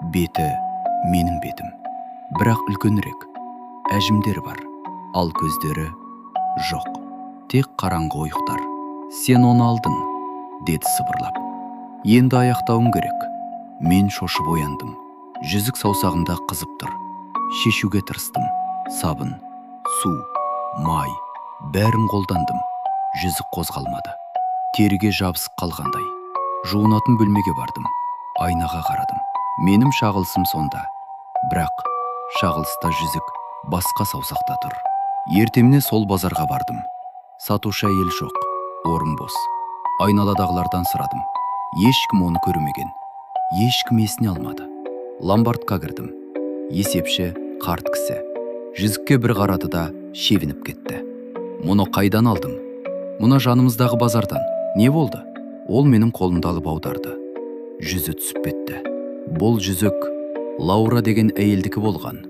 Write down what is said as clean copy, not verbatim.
Беті менің бетім, бірақ үлкенірек. Әжімдер бар, ал көздері жоқ. Тек қараңғы ойықтар. Сен оны алдың, деді сыбырлап. Енді аяқтауым керек. Мен шошып ояндым. Жүзік саусағында қызып тұр. Шешуге тырыстым. Сабын, су, май, бәрін қолдандым. Жүзік қозғалмады. Теріге жабысып қалғандай. Жуынатын бөлмеге бардым. Айнаға қарадым. Менің шағылысым сонда. Бірақ шағылыста жүзік басқа саусақта тұр. Ертеміне сол базарға бардым. Сатушы әйел жоқ, орын бос. Айналадағылардан сұрадым. Ешкім оны көрмеген. Ешкім есіне алмады. Ломбардқа кірдім. Есепші қарт кісі. Жүзікке бір қарады да шевініп кетті. Мұны қайдан алдым? Мұна жанымыздағы базардан. Не болды? Ол менің қолымды алып аударды. Жүзі түсіп кетті. Бұл жүзік Лаура деген әйелдікі болған.